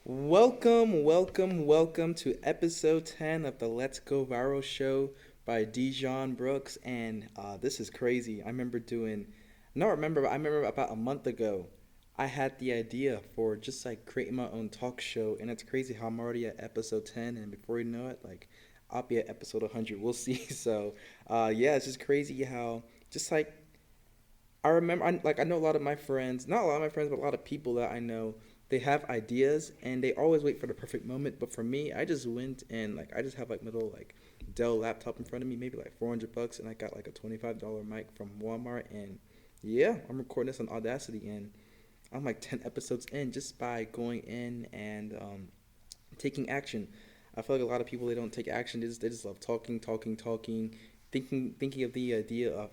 Welcome to episode 10 of the Let's Go Viral show by Dijon Brooks. And this is crazy. I remember about a month ago, I had the idea for just like creating my own talk show. And it's crazy how I'm already at episode 10. And before you know it, like I'll be at episode 100. We'll see. So, it's just crazy how just like I remember, I know a lot of my friends, not a lot of my friends, but a lot of people that I know, they have ideas and they always wait for the perfect moment. But for me, I just went and I just have like my little like Dell laptop in front of me, maybe like $400, and I got like a $25 mic from Walmart, and yeah, I'm recording this on Audacity, and I'm like 10 episodes in just by going in and taking action. I feel like a lot of people they don't take action. They just love talking, thinking of the idea of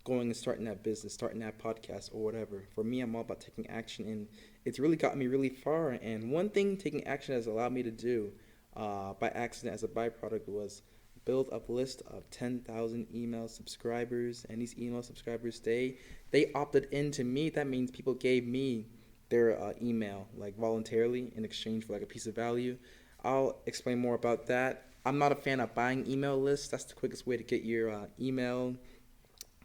going and starting that business, starting that podcast or whatever. For me, I'm all about taking action, and it's really gotten me really far. And one thing taking action has allowed me to do by accident as a byproduct was build a list of 10,000 email subscribers, and these email subscribers they opted into me. That means people gave me their email like voluntarily in exchange for like a piece of value. I'll explain more about that. I'm not a fan of buying email lists. That's the quickest way to get your email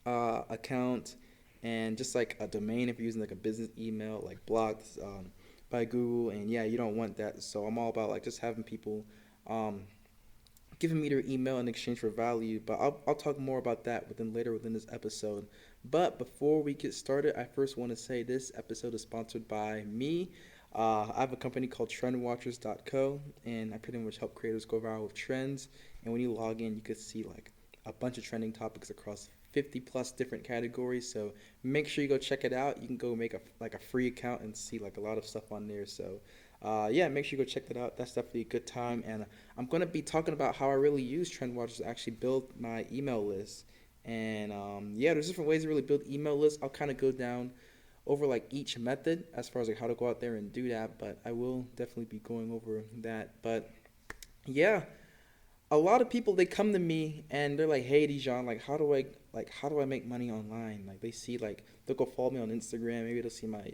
account and just like a domain if you're using like a business email like blocked by Google, and yeah, you don't want that. So I'm all about like just having people um, giving me their email in exchange for value. But I'll talk more about that within this episode. But before we get started, I first want to say this episode is sponsored by me. I have a company called TrendWatchers.co, and I pretty much help creators go viral with trends. And when you log in, you can see like a bunch of trending topics across 50 plus different categories. So make sure you go check it out. You can go make a free account and see like a lot of stuff on there. So yeah, make sure you go check that out. That's definitely a good time. And I'm going to be talking about how I really use TrendWatchers to actually build my email list. And yeah, there's different ways to really build email lists. I'll kind of go down over like each method as far as like how to go out there and do that. But I will definitely be going over that. But yeah, a lot of people they come to me and they're like, "Hey, Dijon, how do I make money online?" Like they see like they'll go follow me on Instagram, maybe they'll see my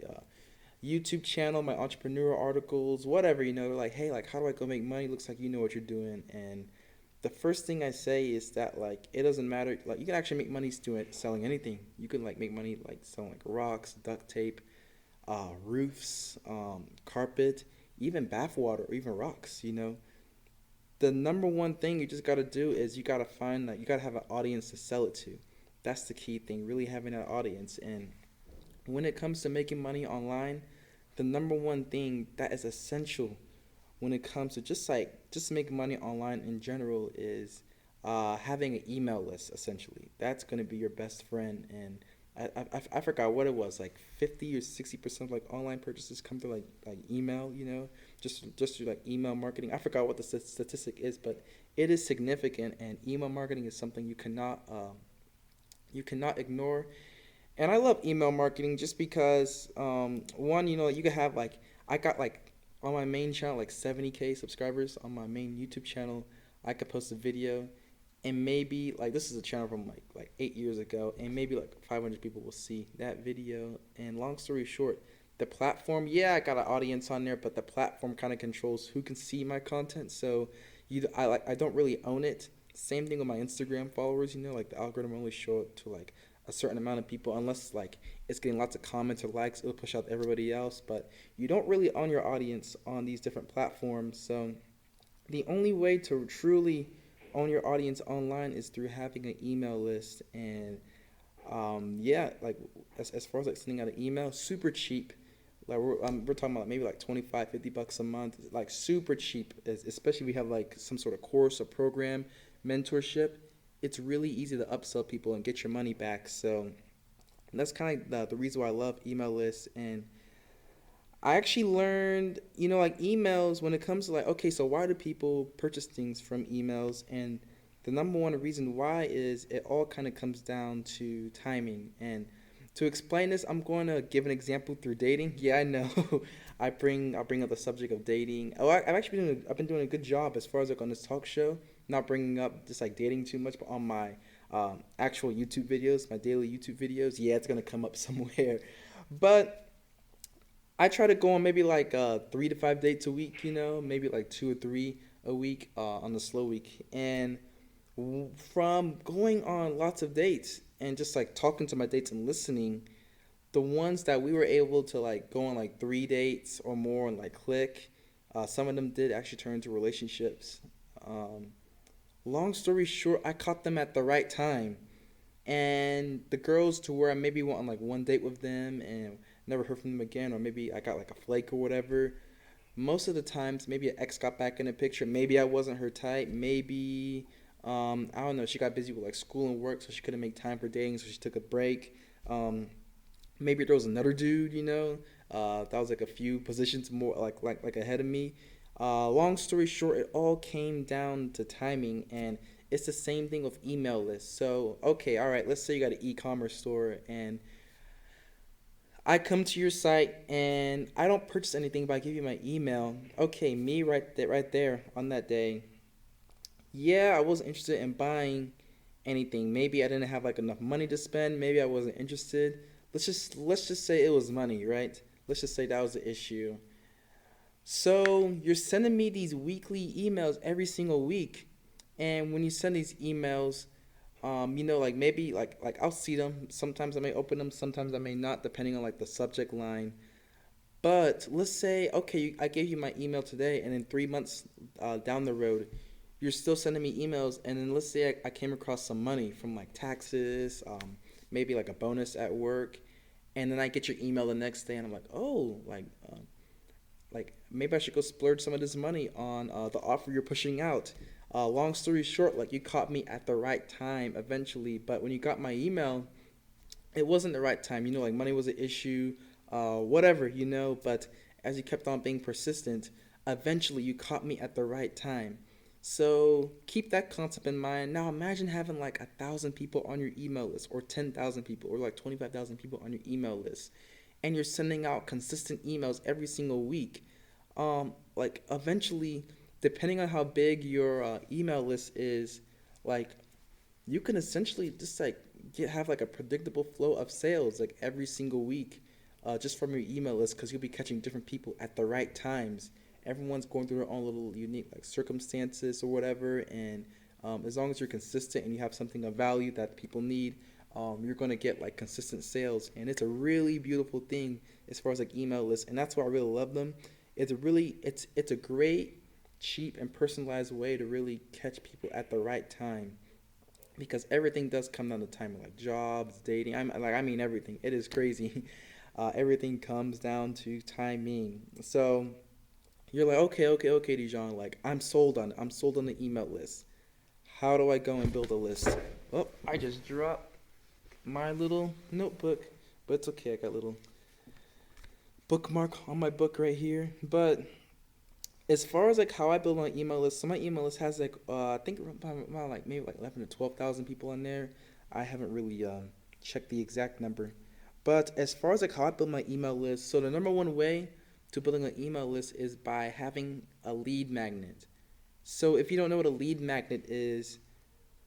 YouTube channel, my entrepreneur articles, whatever. They're like, "Hey, like how do I go make money?" Looks like you know what you're doing. And the first thing I say is that like it doesn't matter. Like you can actually make money doing selling anything. You can like make money like selling like rocks, duct tape, roofs, carpet, even bath water, or even rocks. The number one thing you just got to do is you got to find that you got to have an audience to sell it to. That's the key thing, really having an audience. And when it comes to making money online, the number one thing that is essential when it comes to just making money online in general is having an email list. Essentially, that's going to be your best friend. And I forgot what it was, like 50 or 60% of like online purchases come through like email. Just through like email marketing. I forgot what the statistic is, but it is significant. And email marketing is something you cannot ignore. And I love email marketing just because one, you can have like I got like on my main channel like 70K subscribers on my main YouTube channel. I could post a video, and maybe like this is a channel from like 8 years ago, and maybe like 500 people will see that video. And long story short, the platform, yeah, I got an audience on there, but the platform kind of controls who can see my content. So I don't really own it. Same thing with my Instagram followers. Like the algorithm only show it to like a certain amount of people, unless like it's getting lots of comments or likes, it'll push out to everybody else. But you don't really own your audience on these different platforms. So the only way to truly own your audience online is through having an email list. And yeah, like as far as like sending out an email, super cheap. Like we're talking about maybe like 25, $50 a month, like super cheap, especially if we have like some sort of course or program, mentorship. It's really easy to upsell people and get your money back. So that's kind of the reason why I love email lists. And I actually learned, like emails when it comes to like, okay, so why do people purchase things from emails? And the number one reason why is it all kind of comes down to timing. And to explain this, I'm going to give an example through dating. Yeah, I know. I'll bring up the subject of dating. I've been doing a good job as far as like on this talk show, not bringing up just like dating too much, but on my actual YouTube videos, my daily YouTube videos, yeah, it's gonna come up somewhere. But I try to go on maybe like 3 to 5 dates a week, maybe like 2 or 3 a week on the slow week. And from going on lots of dates and just like talking to my dates and listening, the ones that we were able to like go on like 3 dates or more and like click, some of them did actually turn into relationships. Um, Long story short, I caught them at the right time. And the girls to where I maybe went on like one date with them and never heard from them again, or maybe I got like a flake or whatever. Most of the times, maybe an ex got back in the picture. Maybe I wasn't her type. Maybe I don't know. She got busy with like school and work, so she couldn't make time for dating, so she took a break. Um, Maybe there was another dude, that was like a few positions more like ahead of me. Long story short, it all came down to timing, and it's the same thing with email lists. So okay, all right, let's say you got an e-commerce store, and I come to your site, and I don't purchase anything, but I give you my email. Okay, me right there on that day. Yeah, I wasn't interested in buying anything. Maybe I didn't have like enough money to spend. Maybe I wasn't interested. Let's just say it was money, right? Let's just say that was the issue. So you're sending me these weekly emails every single week, and when you send these emails, like maybe like I'll see them. Sometimes I may open them. Sometimes I may not, depending on like the subject line. But let's say, okay, I gave you my email today, and in 3 months down the road, you're still sending me emails, and then let's say I came across some money from like taxes, maybe like a bonus at work, and then I get your email the next day, and I'm like, oh, like maybe I should go splurge some of this money on the offer you're pushing out. Long story short, like you caught me at the right time eventually, but when you got my email, it wasn't the right time. Like money was an issue, whatever, But as you kept on being persistent, eventually you caught me at the right time. So keep that concept in mind. Now imagine having like 1,000 people on your email list, or 10,000 people, or like 25,000 people on your email list, and you're sending out consistent emails every single week. Like eventually, depending on how big your email list is, like you can essentially just like have like a predictable flow of sales like every single week, just from your email list, because you'll be catching different people at the right times. Everyone's going through their own little unique like circumstances or whatever, and as long as you're consistent and you have something of value that people need, you're going to get like consistent sales, and it's a really beautiful thing as far as like email lists, and that's why I really love them. It's a great, cheap, and personalized way to really catch people at the right time, because everything does come down to timing, like jobs, dating. I mean everything. It is crazy. Everything comes down to timing. So you're like, okay, Dijon. Like I'm sold on it. I'm sold on the email list. How do I go and build a list? Oh, I just dropped my little notebook, but it's okay. I got a little bookmark on my book right here. But as far as like how I build my email list, so my email list has like I think about like maybe like 11 to 12,000 people on there. I haven't really checked the exact number, but as far as like how I build my email list, so the number one way to building an email list is by having a lead magnet. So if you don't know what a lead magnet is,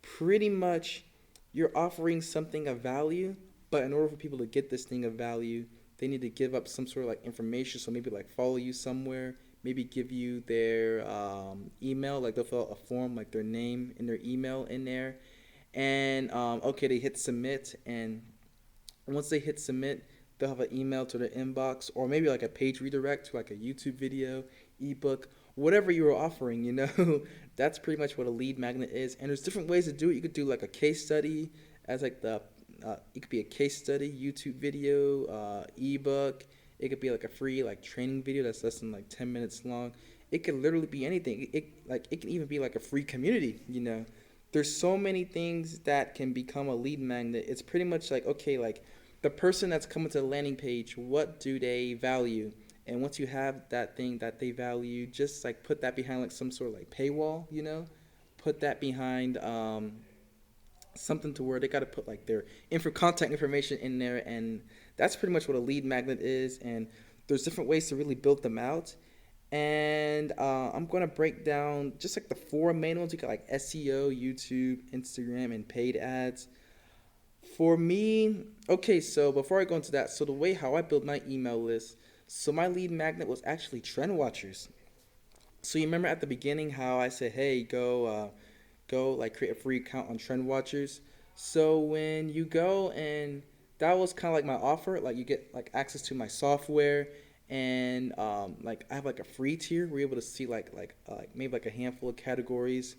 pretty much you're offering something of value, but in order for people to get this thing of value, they need to give up some sort of like information. So maybe like follow you somewhere, maybe give you their email, like they'll fill out a form, like their name and their email in there. And okay, they hit submit, and once they hit submit, they'll have an email to their inbox, or maybe like a page redirect to like a YouTube video, ebook, whatever you were offering. That's pretty much what a lead magnet is. And there's different ways to do it. You could do like a case study as like it could be a case study, YouTube video, ebook. It could be like a free like training video that's less than like 10 minutes long. It could literally be anything. It can even be like a free community. There's so many things that can become a lead magnet. It's pretty much like, okay, like the person that's coming to the landing page, what do they value? And once you have that thing that they value, just like put that behind like some sort of like paywall. Put that behind something to where they got to put like their contact information in there, and that's pretty much what a lead magnet is. And there's different ways to really build them out, and I'm going to break down just like the four main ones. You got like SEO, YouTube, Instagram, and paid ads. For me, okay, so before I go into that, so the way how I build my email list, So my lead magnet was actually Trend Watchers. So you remember at the beginning how I said, hey, go like create a free account on Trend Watchers. So when you go, and that was kind of like my offer, like you get like access to my software, and like I have like a free tier. We're able to see like maybe like a handful of categories,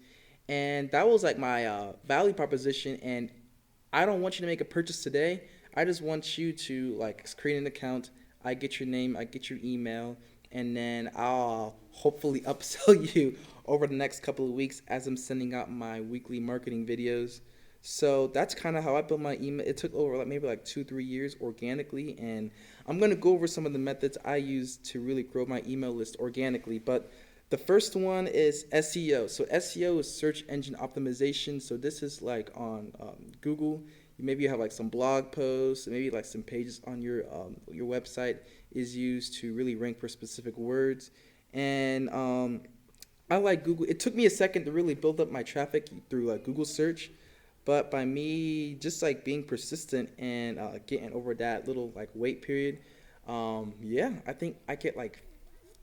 and that was like my value proposition. And I don't want you to make a purchase today. I just want you to like create an account. I get your name, I get your email, and then I'll hopefully upsell you over the next couple of weeks as I'm sending out my weekly marketing videos. So that's kind of how I built my email. It took over like maybe like 2 3 years organically, and I'm gonna go over some of the methods I use to really grow my email list organically. But the first one is SEO. So SEO is search engine optimization. So this is like on Google. Maybe you have like some blog posts, maybe like some pages on your website is used to really rank for specific words. And I like Google. It took me a second to really build up my traffic through like Google search, but by me just like being persistent and getting over that little like wait period, yeah, I think I get like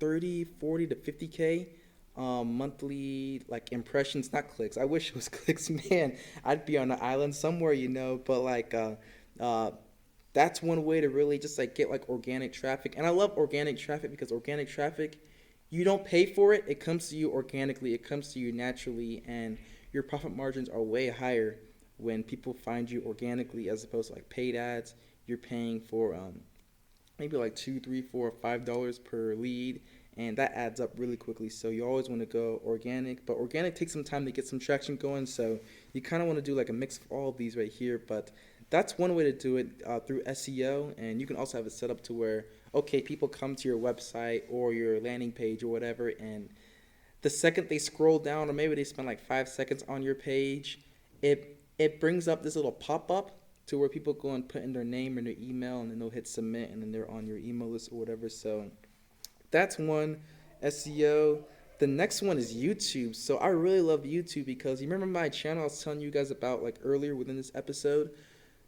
30, 40 to 50K monthly like impressions, not clicks. I wish it was clicks, man. I'd be on an island somewhere, but like uh, that's one way to really just like get like organic traffic. And I love organic traffic because organic traffic, you don't pay for it. It comes to you organically. It comes to you naturally, and your profit margins are way higher when people find you organically as opposed to like paid ads. You're paying for maybe like two, three, $4, $5 per lead, and that adds up really quickly. So you always want to go organic, but organic takes some time to get some traction going. So you kind of want to do like a mix of all of these right here. But that's one way to do it through SEO, and you can also have it set up to where okay, people come to your website or your landing page or whatever, and the second they scroll down, or maybe they spend like 5 seconds on your page, it brings up this little pop up to where people go and put in their name and their email, and then they'll hit submit, and then they're on your email list or whatever. So that's one, SEO. The next one is YouTube. So I really love YouTube because you remember my channel I was telling you guys about like earlier within this episode.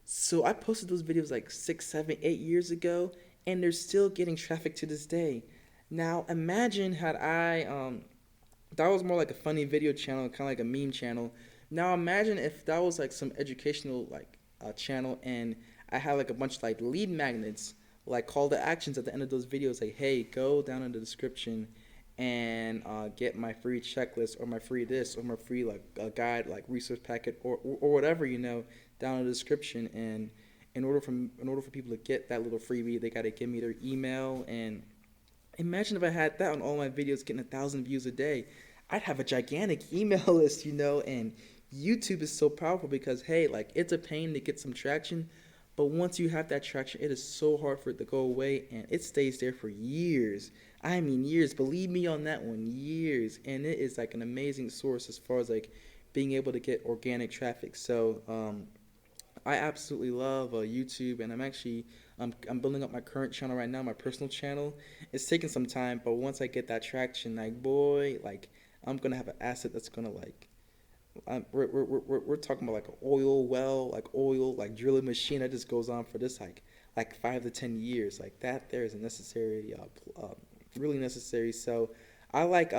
So I posted those videos like 6 7 8 years ago, and they're still getting traffic to this day. Now imagine had I that was more like a funny video channel, kind of like a meme channel. Now imagine if that was like some educational like channel, and I had like a bunch of like lead magnets, like call to actions at the end of those videos, like hey, go down in the description and get my free checklist or my free this or my free like guide like resource packet or whatever down in the description. And in order for people to get that little freebie, they got to give me their email. And imagine if I had that on all my videos getting 1,000 views a day. I'd have a gigantic email list, and YouTube is so powerful because hey, like it's a pain to get some traction, but once you have that traction, it is so hard for it to go away, and it stays there for years. I mean years, believe me on that one, years. And it is like an amazing source as far as like being able to get organic traffic. So I absolutely love YouTube, and I'm building up my current channel right now, my personal channel. It's taking some time, but once I get that traction, like boy, like I'm gonna have an asset that's gonna like we're talking about like an oil well, like oil like drilling machine that just goes on for this like 5 to 10 years. Like that there is a necessary, really necessary. So I like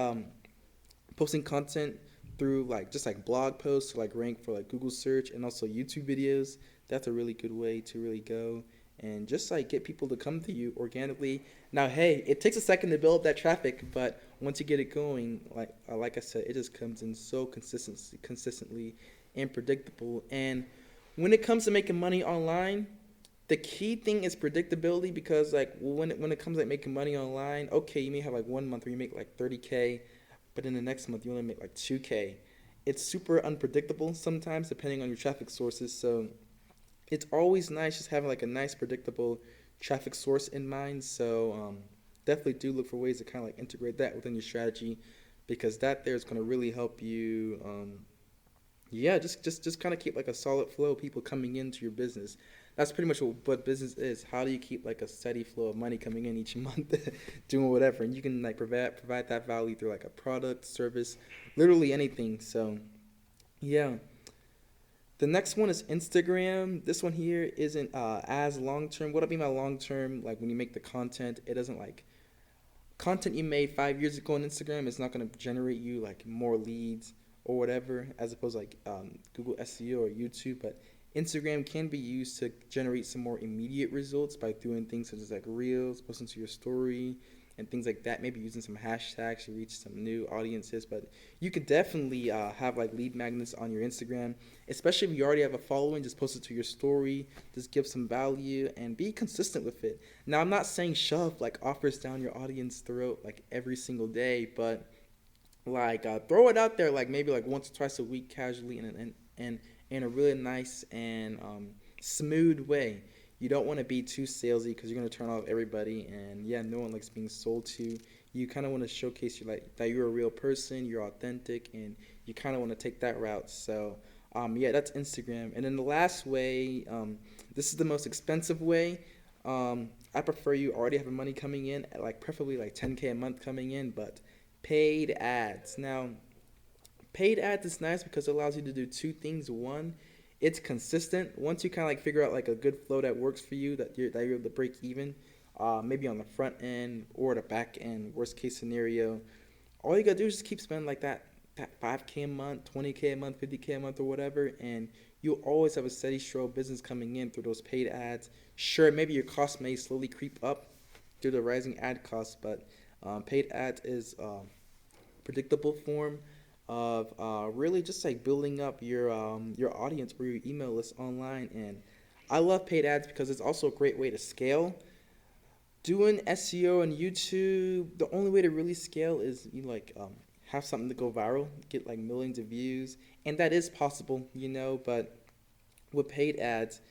posting content through like just like blog posts to like rank for like Google search, and also YouTube videos. That's a really good way to really go and just like get people to come to you organically. Now, hey, it takes a second to build up that traffic, but once you get it going, like I said, it just comes in so consistently and predictable. And when it comes to making money online, the key thing is predictability, because like when it comes to like making money online, okay, you may have like 1 month where you make like 30K, but in the next month you only make like 2K. It's super unpredictable sometimes depending on your traffic sources. So it's always nice just having like a nice predictable traffic source in mind. So definitely do look for ways to kind of like integrate that within your strategy, because that there is going to really help you. Yeah, just kind of keep like a solid flow of people coming into your business. That's pretty much what business is. How do you keep like a steady flow of money coming in each month, doing whatever, and you can like provide that value through like a product, service, literally anything. So yeah. The next one is Instagram. This one here isn't as long term. What'll be my long term? Like when you make the content, it doesn't like content you made 5 years ago on Instagram is not going to generate you like more leads or whatever, as opposed to like Google SEO or YouTube. But Instagram can be used to generate some more immediate results by doing things such as like reels, posting to your story, and things like that. Maybe using some hashtags to reach some new audiences. But you could definitely have like lead magnets on your Instagram, especially if you already have a following. Just post it to your story, just give some value and be consistent with it. Now, I'm not saying shove like offers down your audience throat like every single day, but like throw it out there like maybe like once or twice a week casually and in a really nice and smooth way. You don't want to be too salesy because you're going to turn off everybody, and yeah, no one likes being sold to. You kind of want to showcase you like that you're a real person, you're authentic, and you kind of want to take that route. So yeah, that's Instagram. And then the last way, this is the most expensive way. I prefer you already have money coming in, like preferably like 10K a month coming in, but paid ads. Now, paid ads is nice because it allows you to do two things. One, it's consistent. Once you kind of like figure out like a good flow that works for you, that you're able to break even, maybe on the front end or the back end. Worst case scenario, all you gotta do is just keep spending like that 5K a month, 20K a month, 50K a month or whatever, and you'll always have a steady stream of business coming in through those paid ads. Sure, maybe your costs may slowly creep up due to rising ad costs, but paid ads is predictable form of really just like building up your audience or your email list online. And I love paid ads because it's also a great way to scale. Doing SEO on YouTube, the only way to really scale is you like have something to go viral, get like millions of views, and that is possible, But with paid ads,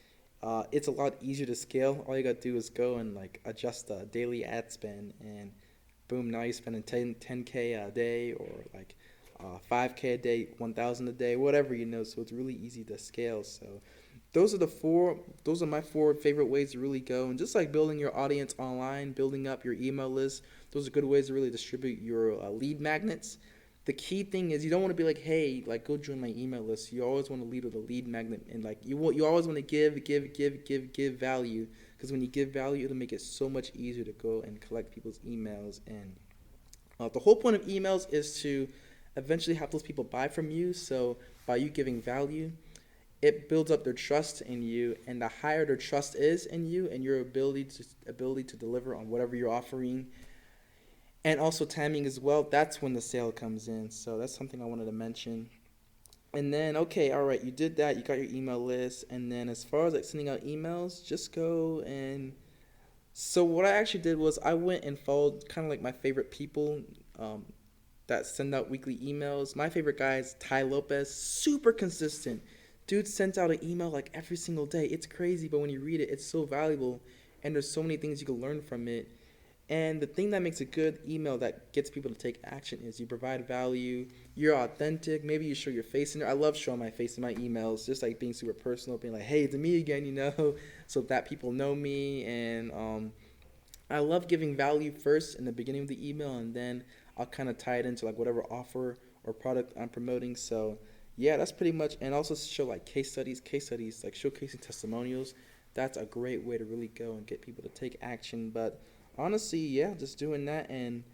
it's a lot easier to scale. All you gotta do is go and like adjust the daily ad spend, and boom, now you're spending 10K a day or like 5K a day, 1,000 a day, whatever, So it's really easy to scale. So those are my four favorite ways to really go. And just like building your audience online, building up your email list, those are good ways to really distribute your lead magnets. The key thing is you don't want to be like, hey, like go join my email list. You always want to lead with a lead magnet, and like you always want to give value, because when you give value, it'll make it so much easier to go and collect people's emails. And the whole point of emails is to eventually have those people buy from you. So by you giving value, it builds up their trust in you, and the higher their trust is in you and your ability to deliver on whatever you're offering, and also timing as well, that's when the sale comes in. So that's something I wanted to mention. And then, okay, all right, you did that, you got your email list, and then as far as like sending out emails, just go and so what I actually did was I went and followed kind of like my favorite people that send out weekly emails. My favorite guy is Ty Lopez, super consistent. Dude sends out an email like every single day. It's crazy, but when you read it, it's so valuable, and there's so many things you can learn from it. And the thing that makes a good email that gets people to take action is you provide value, you're authentic, maybe you show your face in there. I love showing my face in my emails, just like being super personal, being like, hey, it's me again, so that people know me. And I love giving value first in the beginning of the email, and then I'll kind of tie it into like whatever offer or product I'm promoting. So yeah, that's pretty much, and also show like case studies, like showcasing testimonials. That's a great way to really go and get people to take action. But honestly, yeah, just doing that. And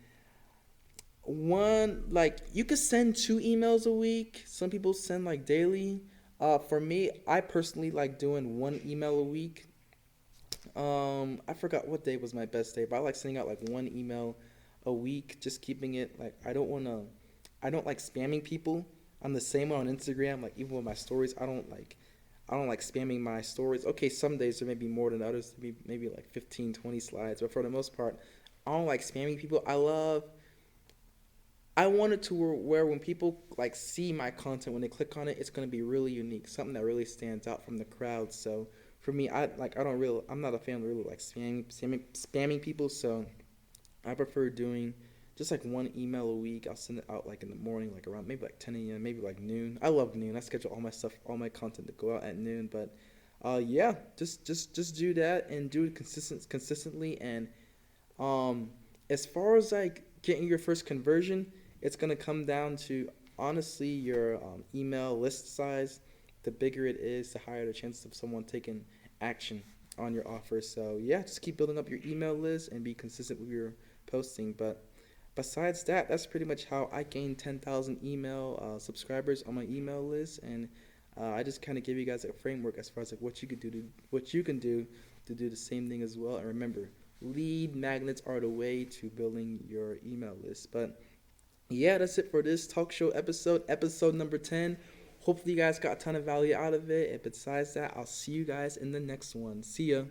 one, like, you could send 2 emails a week. Some people send like daily. For me, I personally like doing 1 email a week. I forgot what day was my best day, but I like sending out like 1 email a week, just keeping it like I don't like spamming people. I'm the same way on Instagram. Like even with my stories, I don't like spamming my stories. Okay, some days there may be more than others, maybe like 15, 20 slides, but for the most part, I don't like spamming people. I want it to where when people like see my content, when they click on it, it's gonna be really unique, something that really stands out from the crowd. So for me, I'm not a fan of really like spamming people. So I prefer doing just like 1 email a week. I'll send it out like in the morning, like around maybe like 10 a.m., maybe like noon. I love noon. I schedule all my stuff, all my content to go out at noon. But yeah, just do that and do it consistently. And um, as far as like getting your first conversion, it's gonna come down to honestly your email list size. the bigger it is, the higher the chances of someone taking action on your offer. So yeah, just keep building up your email list and be consistent with your posting. But besides that, that's pretty much how I gained 10,000 email subscribers on my email list, and I just kind of give you guys a framework as far as like what you can do to do the same thing as well. And remember, lead magnets are the way to building your email list. But yeah, that's it for this talk show episode number 10. Hopefully, you guys got a ton of value out of it. And besides that, I'll see you guys in the next one. See ya.